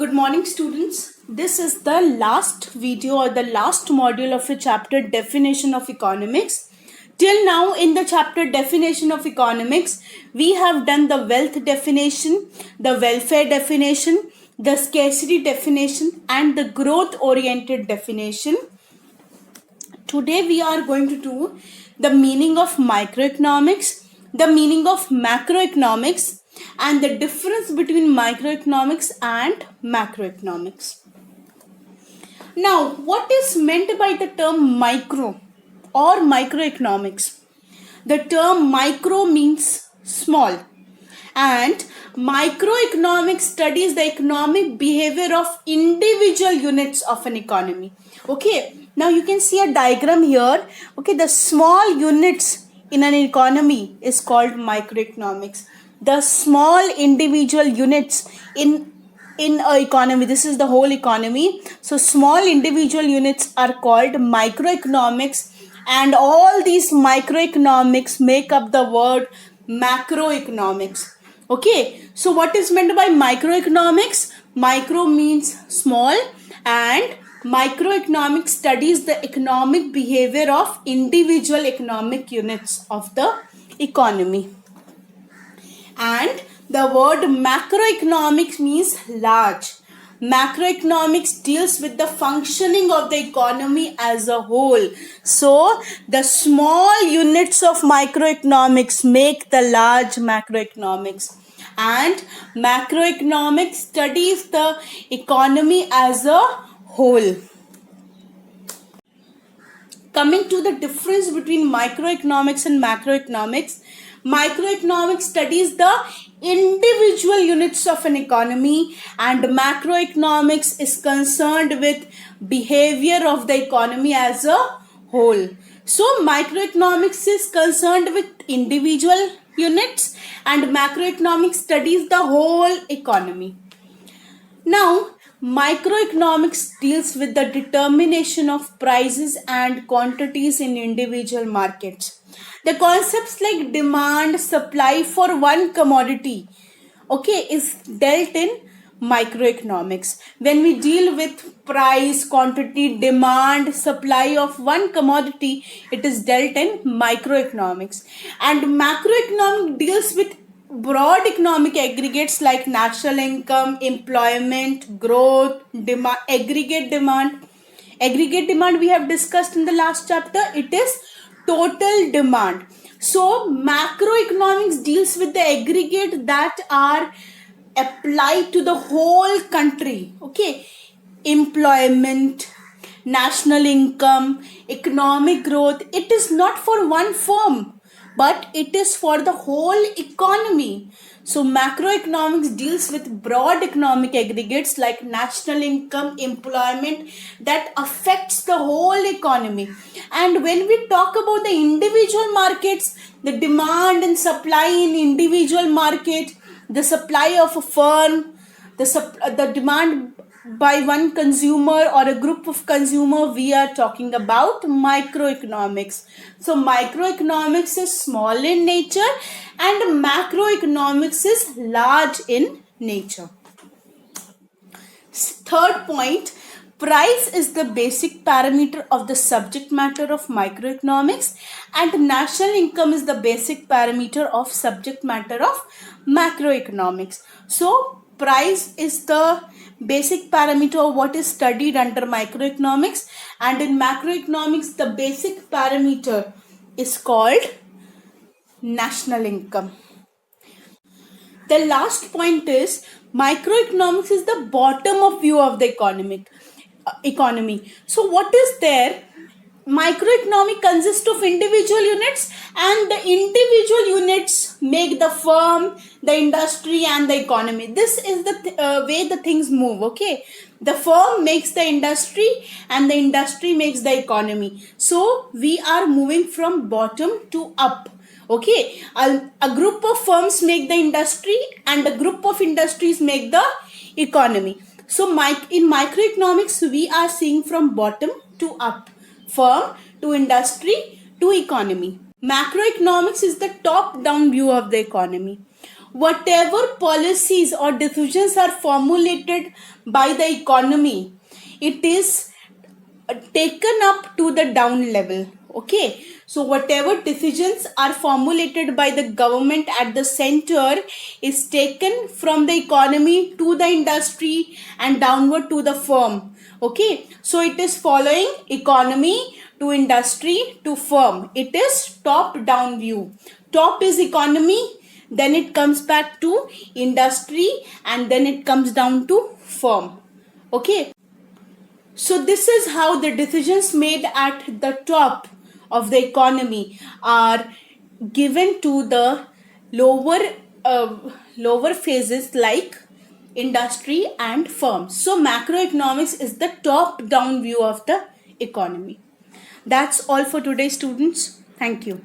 Good morning, students. This is the last video or the last module of the chapter Definition of Economics. Till now, in the chapter Definition of Economics, we have done the wealth definition, the welfare definition, the scarcity definition, and the growth oriented definition. Today, we are going to do the meaning of microeconomics, the meaning of macroeconomics, and the difference between microeconomics and macroeconomics. Now, what is meant by the term micro or microeconomics? The term micro means small, and microeconomics studies the economic behavior of individual units of an economy. Okay, now you can see a diagram here. Okay, the small units in an economy is called microeconomics. The small individual units in a economy, this is the whole economy, so small individual units are called microeconomics, and all these microeconomics make up the word macroeconomics. Okay, so what is meant by microeconomics? Micro means small, and microeconomics studies the economic behavior of individual economic units of the economy. And the word macroeconomics means large. Macroeconomics deals with the functioning of the economy as a whole. So, the small units of microeconomics make the large macroeconomics. And macroeconomics studies the economy as a whole. Coming to the difference between microeconomics and macroeconomics, microeconomics studies the individual units of an economy, and macroeconomics is concerned with behavior of the economy as a whole. So microeconomics is concerned with individual units, and macroeconomics studies the whole economy. Now, microeconomics deals with the determination of prices and quantities in individual markets. The concepts like demand, supply for one commodity, okay, is dealt in microeconomics. When we deal with price, quantity, demand, supply of one commodity, it is dealt in microeconomics. And macroeconomics deals with broad economic aggregates like national income, employment, growth, demand, aggregate demand. Aggregate demand we have discussed in the last chapter. It is total demand. So macroeconomics deals with the aggregate that are applied to the whole country. Okay, employment, national income, economic growth. It is not for one firm, but it is for the whole economy. So macroeconomics deals with broad economic aggregates like national income, employment that affects the whole economy. And when we talk about the individual markets, the demand and supply in individual market, the supply of a firm, the demand by one consumer or a group of consumer, we are talking about microeconomics. So microeconomics is small in nature and macroeconomics is large in nature. Third point, price is the basic parameter of the subject matter of microeconomics, and national income is the basic parameter of subject matter of macroeconomics. So price is the basic parameter of what is studied under microeconomics, and in macroeconomics the basic parameter is called national income. The last point is microeconomics is the bottom of view of the economy. So what is there? Microeconomic consists of individual units, and the individual units make the firm, the industry, and the economy. This is the way the things move. Okay, the firm makes the industry and the industry makes the economy. So we are moving from bottom to up. Okay, a group of firms make the industry and a group of industries make the economy. So in microeconomics we are seeing from bottom to up, firm to industry to economy. Macroeconomics is the top down view of the economy. whatever policies or decisions are formulated by the economy, it is taken up to the down level. Okay, so whatever decisions are formulated by the government at the center is taken from the economy to the industry and downward to the firm. Okay, so it is following economy to industry to firm. It is top down view. Top is economy, then it comes back to industry, and then it comes down to firm. Okay, so this is how the decisions made at the top of the economy are given to the lower lower phases like industry and firms. So macroeconomics is the top down view of the economy. That's all for today, students. Thank you.